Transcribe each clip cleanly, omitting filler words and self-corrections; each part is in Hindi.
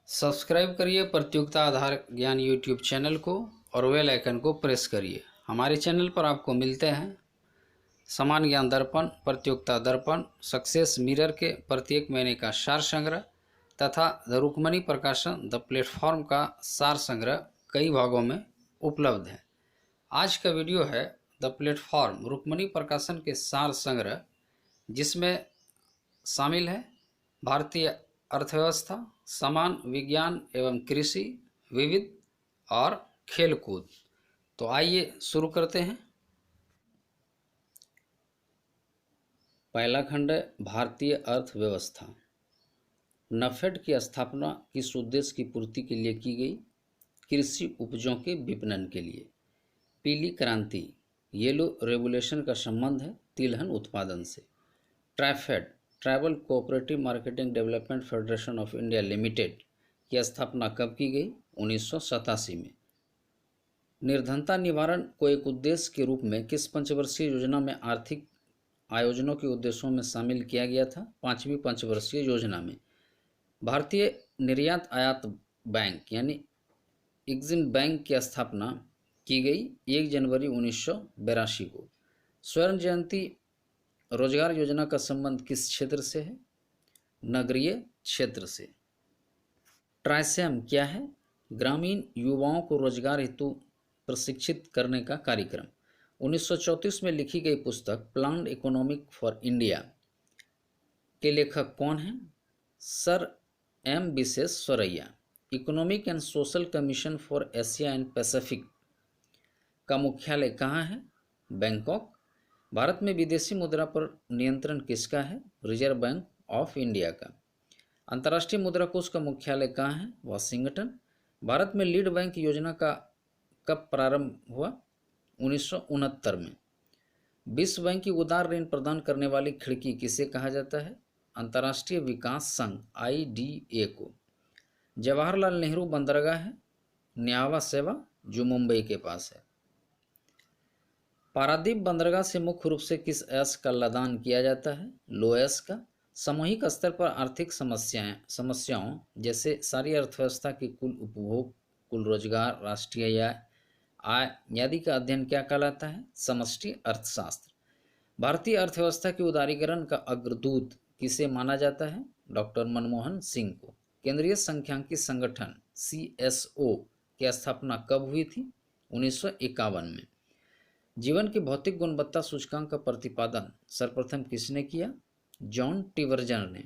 सब्सक्राइब करिए प्रतियोगिता आधार ज्ञान यूट्यूब चैनल को और बेल आइकन को प्रेस करिए। हमारे चैनल पर आपको मिलते हैं समान ज्ञान दर्पण, प्रतियोगिता दर्पण, सक्सेस मिरर के प्रत्येक महीने का सार संग्रह तथा द रुक्मणी प्रकाशन द प्लेटफॉर्म का सार संग्रह कई भागों में उपलब्ध है। आज का वीडियो है द प्लेटफॉर्म रुक्मणी प्रकाशन के सार संग्रह, जिसमें शामिल है भारतीय अर्थव्यवस्था, समान विज्ञान एवं कृषि, विविध और खेलकूद। तो आइए शुरू करते हैं। पहला खंड है भारतीय अर्थव्यवस्था। नफेड की स्थापना किस उद्देश्य की पूर्ति के लिए की गई? कृषि उपजों के विपणन के लिए। पीली क्रांति येलो रेवोल्यूशन का संबंध है तिलहन उत्पादन से। TRIFED tribal cooperative marketing development federation of India limited की स्थापना कब की गई? 1987 में। निर्धनता निवारण को एक उद्देश्य के रूप में किस पंचवर्षीय योजना में आर्थिक आयोजनों के उद्देश्यों में शामिल किया गया था? 5वीं पंचवर्षीय योजना में। भारतीय निर्यात आयात बैंक यानी एग्जिम बैंक की स्थापना की गई 1 जनवरी 1982 को। स्वर्ण जयंती रोजगार योजना का संबंध किस क्षेत्र से है? नगरीय क्षेत्र से। ट्राइसेम क्या है? ग्रामीण युवाओं को रोजगार हेतु प्रशिक्षित करने का कार्यक्रम। 1934 में लिखी गई पुस्तक प्लान्ड इकोनॉमिक फॉर इंडिया के लेखक कौन हैं? Sir M Visvesvaraya. Economic and social commission for Asia and Pacific का मुख्यालय कहाँ है? बैंकॉक। भारत में विदेशी मुद्रा पर नियंत्रण किसका है? रिजर्व बैंक ऑफ इंडिया का। अंतर्राष्ट्रीय मुद्रा कोष का मुख्यालय कहाँ है? वाशिंगटन। भारत में लीड बैंक योजना का कब प्रारंभ हुआ? 1969 में। विश्व बैंक की उदार ऋण प्रदान करने वाली खिड़की किसे कहा जाता है? अंतर्राष्ट्रीय विकास संघ IDA को। जवाहरलाल नेहरू बंदरगाह है न्यावा सेवा, जो मुंबई के पास है। पारादीप बंदरगाह से मुख्य रूप से किस अयस्क का लदान किया जाता है? लो अयस्क का। सामूहिक स्तर पर आर्थिक समस्याओं जैसे सारी अर्थव्यवस्था की कुल उपभोग, कुल रोजगार, राष्ट्रीय आय आदि का अध्ययन क्या कहलाता है? समष्टि अर्थशास्त्र। भारतीय अर्थव्यवस्था के उदारीकरण का अग्रदूत किसे माना जाता है? डॉक्टर मनमोहन सिंह को। केंद्रीय सांख्यिकी संगठन CSO की स्थापना कब हुई थी? 1951 में। जीवन की भौतिक गुणवत्ता सूचकांक का प्रतिपादन सर्वप्रथम किसने किया? जॉन टिवर्जन ने।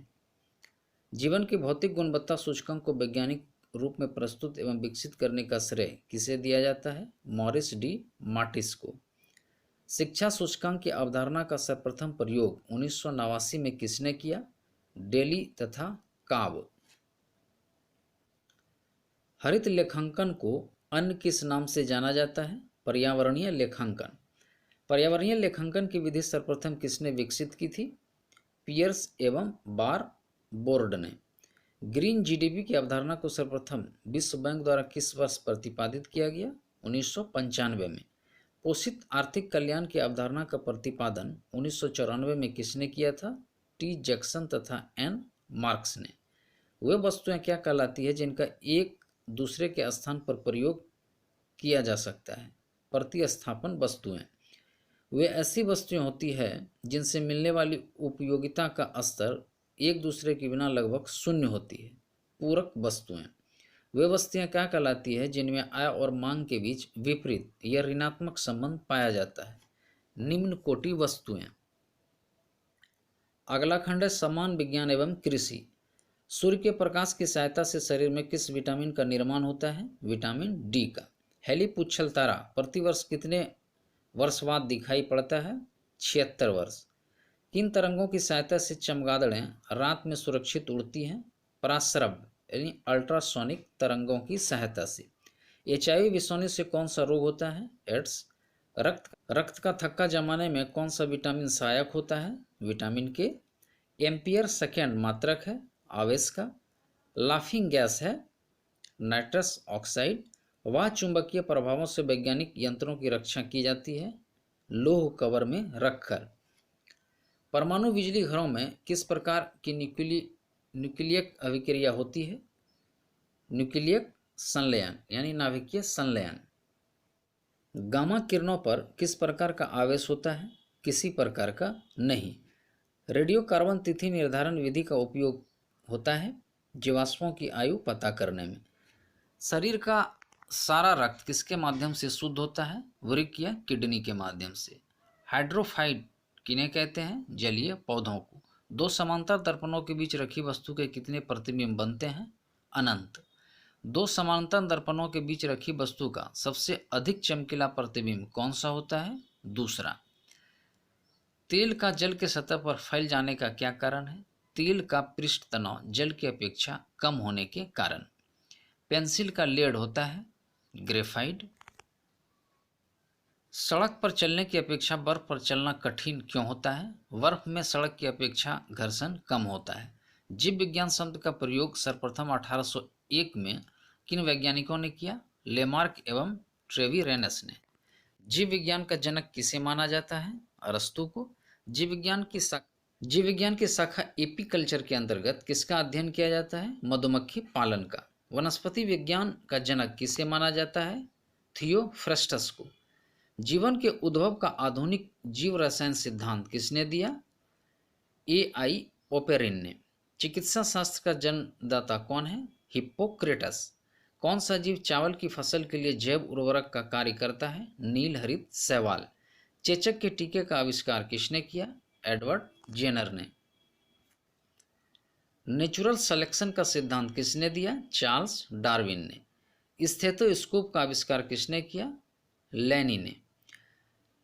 जीवन की भौतिक गुणवत्ता सूचकांक को वैज्ञानिक रूप में प्रस्तुत एवं विकसित करने का श्रेय किसे दिया जाता है? मॉरिस डी मार्टिस को। शिक्षा सूचकांक की अवधारणा का सर्वप्रथम प्रयोग 1989 में किसने किया? डेली तथा काब। हरित लेखांकन को अन्य किस नाम से जाना जाता है? पर्यावरणीय लेखांकन। पर्यावरणीय लेखांकन की विधि सर्वप्रथम किसने विकसित की थी? पियर्स एवं बार बोर्ड ने। ग्रीन GDP की अवधारणा को सर्वप्रथम विश्व बैंक द्वारा किस वर्ष प्रतिपादित किया गया? 1995 में। पोषित आर्थिक कल्याण की अवधारणा का प्रतिपादन 1994 में किसने किया था? T जैक्सन तथा N मार्क्स ने। वे वस्तुएं क्या कहलाती है जिनका एक दूसरे के स्थान पर प्रयोग किया जा सकता है? प्रतिस्थापन वस्तुएं। वे ऐसी वस्तुएं होती है जिनसे मिलने वाली उपयोगिता का स्तर एक दूसरे के बिना लगभग शून्य होती है। पूरक वस्तुएं। वे वस्तुएं क्या कहलाती है जिनमें आय और मांग के बीच विपरीत या ऋणात्मक संबंध पाया जाता है? निम्न कोटि वस्तुएं। अगला खंड है समान विज्ञान एवं कृषि। सूर्य के प्रकाश की सहायता से शरीर में किस विटामिन का निर्माण होता है? विटामिन D का। हेली पुच्छल तारा प्रतिवर्ष कितने वर्ष बाद दिखाई पड़ता है? 76 वर्ष। किन तरंगों की सहायता से चमगादड़ें रात में सुरक्षित उड़ती हैं? पराश्रव्य यानी अल्ट्रासोनिक तरंगों की सहायता से। HIV विषाणु से कौन सा रोग होता है? एड्स। रक्त का थक्का जमाने में कौन सा विटामिन सहायक होता है? Vitamin K। एम्पियर सेकेंड मात्रक है आवेश का। लाफिंग गैस है नाइट्रस ऑक्साइड। वह चुंबकीय प्रभावों से वैज्ञानिक यंत्रों की रक्षा की जाती है लोह कवर में रखकर। परमाणु बिजली घरों में किस प्रकार की न्यूक्लियक अभिक्रिया होती है? न्यूक्लियक संलयन यानी नाभिकीय संलयन। गामा किरणों पर किस प्रकार का आवेश होता है? किसी प्रकार का नहीं। रेडियो कार्बन तिथि निर्धारण विधि का उपयोग होता है जीवाश्मों की आयु पता करने में। शरीर का सारा रक्त किसके माध्यम से शुद्ध होता है? वृक्क या किडनी के माध्यम से। हाइड्रोफाइट किन्हें कहते हैं? जलीय पौधों को। दो समांतर दर्पणों के बीच रखी वस्तु के कितने प्रतिबिंब बनते हैं? अनंत। दो समांतर दर्पणों के बीच रखी वस्तु का सबसे अधिक चमकीला प्रतिबिंब कौन सा होता है? दूसरा। तेल का जल के सतह पर फैल जाने का क्या कारण है? तेल का पृष्ठ तनाव जल की अपेक्षा कम होने के कारण। पेंसिल का लेड होता है ग्रेफाइट। सड़क पर चलने की अपेक्षा बर्फ पर चलना कठिन क्यों होता है? बर्फ में सड़क की अपेक्षा घर्षण कम होता है। जीव विज्ञान शब्द का प्रयोग सर्वप्रथम 1801 में किन वैज्ञानिकों ने किया? लेमार्क एवं ट्रेविरेनस ने। जीव विज्ञान का जनक किसे माना जाता है? अरस्तु को। जीव विज्ञान की शाखा एपीकल्चर के अंतर्गत किसका अध्ययन किया जाता है? मधुमक्खी पालन का। वनस्पति विज्ञान का जनक किसे माना जाता है? थियोफ्रस्टस को। जीवन के उद्भव का आधुनिक जीव रसायन सिद्धांत किसने दिया? AI ओपेरिन ने। चिकित्सा शास्त्र का जन्मदाता कौन है? हिप्पोक्रेटस। कौन सा जीव चावल की फसल के लिए जैव उर्वरक का कार्य करता है? नील हरित शैवाल। चेचक के टीके का आविष्कार किसने किया? एडवर्ड जेनर ने। नेचुरल सिलेक्शन का सिद्धांत किसने दिया? चार्ल्स डार्विन ने। स्टेथोस्कोप का आविष्कार किसने किया? लेनी ने।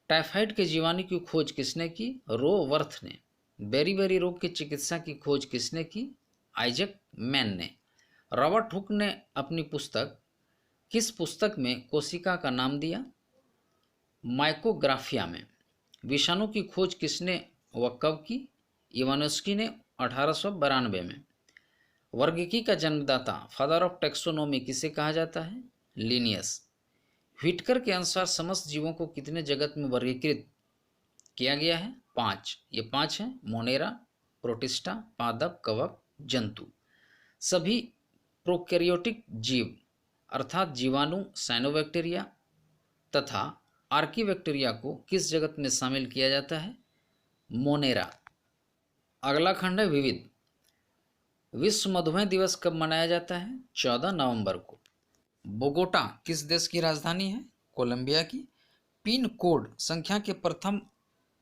टाइफाइड के जीवाणु की खोज किसने की? रोवर्थ ने। बेरी रोग की चिकित्सा की खोज किसने की? आइजक मैन ने। रॉबर्ट हुक ने अपनी किस पुस्तक में कोशिका का नाम दिया? माइकोग्राफिया में। विषाणु की खोज किसने व कब की? इवानोस्की ने 1892 में। वर्गीकी का जन्मदाता फादर ऑफ टेक्सोनोमी किसे कहा जाता है? लिनियस। व्हिटकर के अनुसार समस्त जीवों को कितने जगत में वर्गीकृत किया गया है? 5। ये 5 हैं: मोनेरा, प्रोटिस्टा, पादप, कवक, जंतु। सभी प्रोकैरियोटिक जीव अर्थात जीवाणु, साइनोबैक्टीरिया तथा आर्कीबैक्टीरिया को किस जगत में शामिल किया जाता है? मोनेरा। अगला खंड है विविध। विश्व मधुमेह दिवस कब मनाया जाता है? 14 नवंबर को। बोगोटा किस देश की राजधानी है? कोलंबिया की। पिन कोड संख्या के प्रथम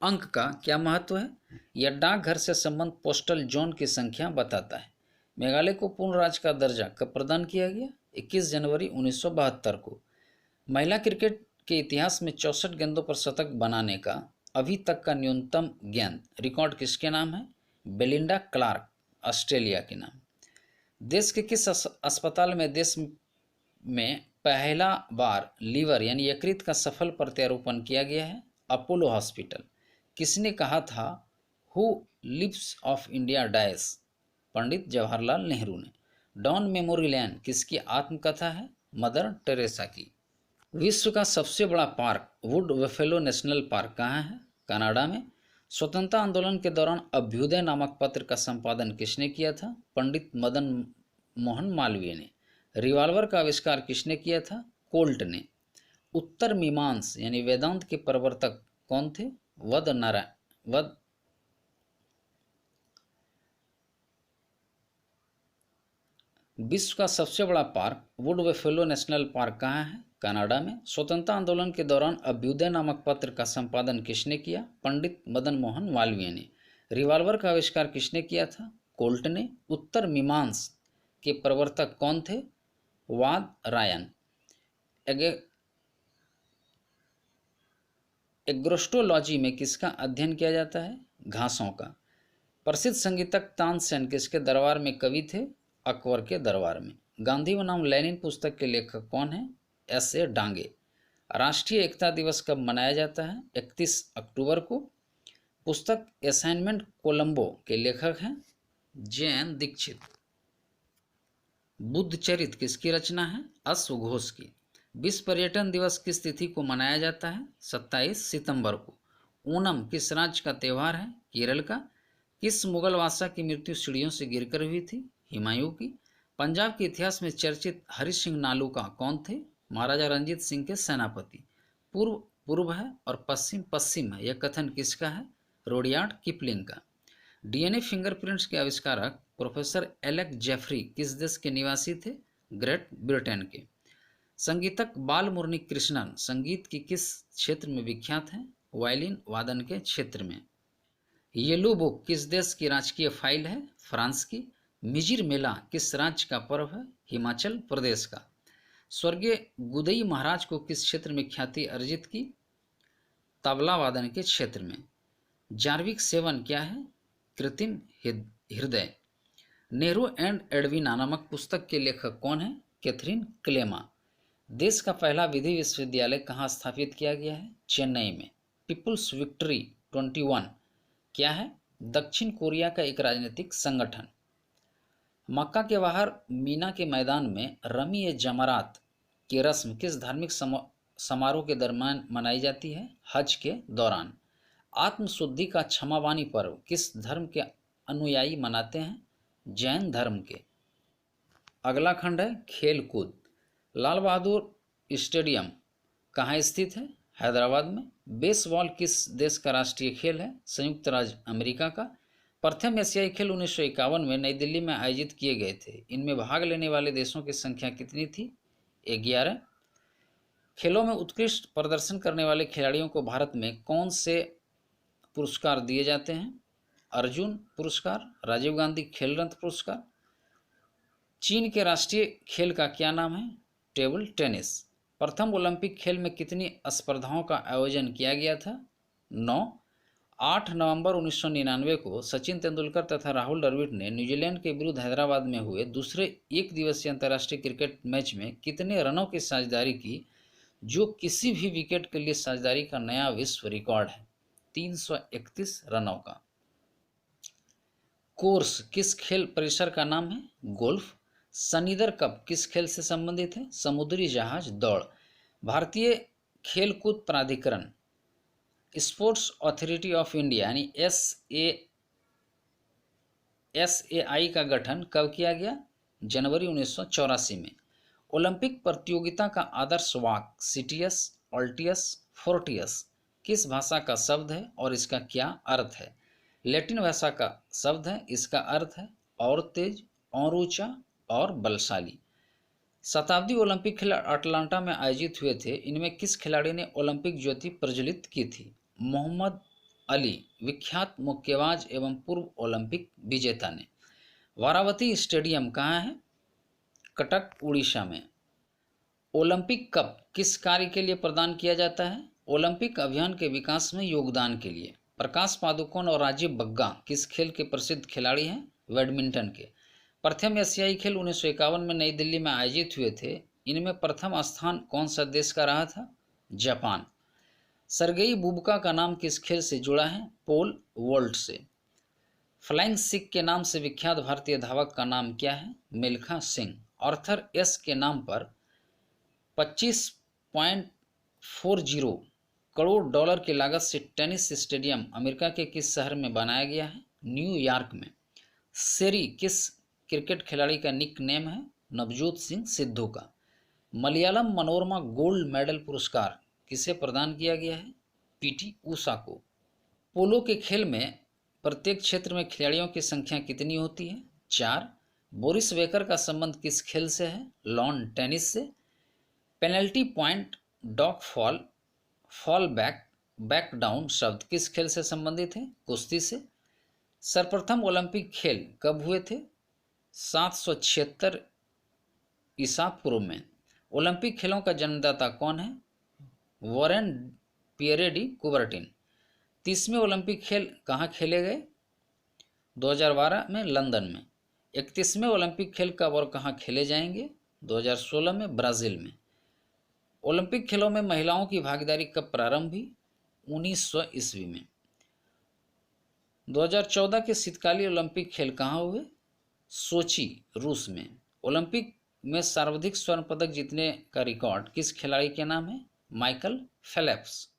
अंक का क्या महत्व है? यह डाकघर से संबंध पोस्टल जोन की संख्या बताता है। मेघालय को पूर्ण राज्य का दर्जा कब प्रदान किया गया? 21 जनवरी 1972 को। महिला क्रिकेट के इतिहास में 64 गेंदों पर शतक बनाने का अभी तक का न्यूनतम गेंद रिकॉर्ड किसके नाम है? बेलिंडा क्लार्क, ऑस्ट्रेलिया के नाम। देश के किस अस्पताल में देश में पहला बार लीवर यानी यकृत का सफल प्रत्यारोपण किया गया है? Apollo hospital. किसने कहा था who lives of India dies? Pandit Jawaharlal Nehru ने। डॉन मेमोरी लैंड किसकी आत्मकथा है? मदर टेरेसा की। विश्व का सबसे बड़ा park would buffalo national park कहाँ है? कनाडा में। स्वतंत्रता आंदोलन के दौरान अभ्युदय नामक पत्र का संपादन किसने किया था? पंडित मदन मोहन मालवीय ने। रिवाल्वर का आविष्कार किसने किया था? कोल्ट ने। उत्तर मीमांस यानी वेदांत के प्रवर्तक कौन थे? विश्व का सबसे बड़ा park would buffalo national park कहाँ है? कनाडा में। स्वतंत्रता आंदोलन के दौरान अभ्युदय नामक पत्र का संपादन किसने किया? पंडित मदन मोहन मालवीय ने। रिवाल्वर का आविष्कार किसने किया था? कोल्ट ने। उत्तर मीमांस के प्रवर्तक कौन थे? वाद रायन। एग्रोस्टोलॉजी में किसका अध्ययन किया जाता है? घासों का। प्रसिद्ध संगीतक तानसेन किसके दरबार में कवि थे? अकबर के दरबार में। गांधी बनाम लेनिन पुस्तक के लेखक कौन है? S.A. डांगे। राष्ट्रीय एकता दिवस कब मनाया जाता है? 31 अक्टूबर को। पुस्तक असाइनमेंट कोलंबो के लेखक हैं JN दीक्षित। बुद्धचरित किसकी रचना है? अश्वघोष की। विश्व पर्यटन दिवस किस तिथि को मनाया जाता है? 27 सितंबर को। ओणम किस राज्य का त्यौहार है? केरल का। किस मुगल बादशाह की मृत्यु सीढ़ियों से गिरकर हुई थी? हुमायूं की। पंजाब के इतिहास में चर्चित हरि सिंह नालूका कौन थे? महाराजा रंजीत सिंह के सेनापति। पूर्व पूर्व है और पश्चिम पश्चिम है, यह कथन किसका है? रोडियार्ड किपलिंग का। डीएनए फिंगरप्रिंट्स के आविष्कारक प्रोफेसर एलेक जेफरी किस देश के निवासी थे? ग्रेट ब्रिटेन के। संगीतक बालमुरली कृष्णन संगीत की किस क्षेत्र में विख्यात हैं? वायलिन वादन के क्षेत्र में। येलो बुक किस देश की राजकीय फाइल है? फ्रांस की। मिजिर मेला किस राज्य का पर्व है? हिमाचल प्रदेश का। स्वर्गीय गुदई महाराज को किस क्षेत्र में ख्याति अर्जित की? तबला वादन के क्षेत्र में। जार्विक सेवन क्या है? कृत्रिम हृदय। नेहरू एंड एडविना नामक पुस्तक के लेखक कौन है? कैथरीन क्लेमा। देश का पहला विधि विश्वविद्यालय कहाँ स्थापित किया गया है? चेन्नई में। पीपुल्स विक्ट्री 21 क्या है? दक्षिण कोरिया का एक राजनीतिक संगठन। मक्का के बाहर मीना के मैदान में रमी ए जमरात की रस्म किस धार्मिक समारोह के दरमियान मनाई जाती है? हज के दौरान। आत्मशुद्धि का क्षमावानी पर्व किस धर्म के अनुयायी मनाते हैं? जैन धर्म के। अगला खंड है खेल कूद। लाल बहादुर स्टेडियम कहाँ स्थित है? हैदराबाद में। बेसबॉल किस देश का राष्ट्रीय खेल है? संयुक्त राज्य अमेरिका का। प्रथम एशियाई खेल 1951 में नई दिल्ली में आयोजित किए गए थे। इनमें भाग लेने वाले देशों की संख्या कितनी थी? 11। खेलों में उत्कृष्ट प्रदर्शन करने वाले खिलाड़ियों को भारत में कौन से पुरस्कार दिए जाते हैं? अर्जुन पुरस्कार, राजीव गांधी खेल रत्न पुरस्कार। चीन के राष्ट्रीय खेल का क्या नाम है? Table tennis. प्रथम ओलंपिक खेल में कितनी स्पर्धाओं का आयोजन किया गया था? 9। 8 नवंबर 1999 को सचिन तेंदुलकर तथा राहुल द्रविड़ ने न्यूजीलैंड के विरुद्ध हैदराबाद में हुए दूसरे एक दिवसीय अंतर्राष्ट्रीय क्रिकेट मैच में कितने रनों की साझेदारी की, जो किसी भी विकेट के लिए साझेदारी का नया विश्व रिकॉर्ड है? 331 रनों का। कोर्स किस खेल परिसर का नाम है? गोल्फ। शनिदर कप किस खेल से संबंधित है? समुद्री जहाज दौड़। भारतीय खेलकूद प्राधिकरण स्पोर्ट्स अथॉरिटी ऑफ इंडिया यानी SAI का गठन कब किया गया? जनवरी 1984 में। ओलंपिक प्रतियोगिता का आदर्श वाक्य सिटियस, अल्टियस, फोर्टियस किस भाषा का शब्द है और इसका क्या अर्थ है? लैटिन भाषा का शब्द है, इसका अर्थ है और तेज, और ऊंचा और बलशाली। शताब्दी ओलंपिक खेल अटलांटा में आयोजित हुए थे। इनमें किस खिलाड़ी ने ओलंपिक ज्योति प्रज्वलित की थी? मोहम्मद अली, विख्यात मुक्केबाज एवं पूर्व ओलंपिक विजेता ने। वारावती स्टेडियम कहाँ है? कटक उड़ीसा में। ओलंपिक कप किस कार्य के लिए प्रदान किया जाता है? ओलंपिक अभियान के विकास में योगदान के लिए। प्रकाश पादुकोण और राजीव बग्गा किस खेल के प्रसिद्ध खिलाड़ी हैं? बैडमिंटन के। प्रथम एशियाई खेल 1951 में नई दिल्ली में आयोजित हुए थे। इनमें प्रथम स्थान कौन सा देश का रहा था? जापान। सरगेई बुबका का नाम किस खेल से जुड़ा है? पोल वॉल्ट से। फ्लाइंग सिख के नाम से विख्यात भारतीय धावक का नाम क्या है? मिल्खा सिंह। आर्थर एस के नाम पर 25.40 करोड़ डॉलर की लागत से टेनिस स्टेडियम अमेरिका के किस शहर में बनाया गया है? न्यूयॉर्क में। सेरी किस क्रिकेट खिलाड़ी का निक नेम है? नवजोत सिंह सिद्धू का। मलयालम मनोरमा गोल्ड मेडल पुरस्कार किसे प्रदान किया गया है? पीटी उषा को। पोलो के खेल में प्रत्येक क्षेत्र में खिलाड़ियों की संख्या कितनी होती है? 4। बोरिस बेकर का संबंध किस खेल से है? लॉन टेनिस से। Penalty point, dog fall, fall back, back down शब्द किस खेल से संबंधित है? कुश्ती से। सर्वप्रथम ओलंपिक खेल कब हुए थे? 776 ईसा पूर्व में। ओलंपिक खेलों का जन्मदाता कौन है? Warren Pierre de Coubertin. 30वें ओलंपिक खेल कहाँ खेले गए? 2012 में लंदन में। 31वें ओलंपिक खेल कब और कहाँ खेले जाएंगे? 2016 में ब्राज़ील में। ओलंपिक खेलों में महिलाओं की भागीदारी कब प्रारंभ हुई? 1900 ईस्वी में। 2014 के शीतकालीन ओलंपिक खेल कहाँ हुए? सोची, रूस में। ओलंपिक में सर्वाधिक स्वर्ण पदक जीतने का रिकॉर्ड किस खिलाड़ी के नाम है? Michael Phelps.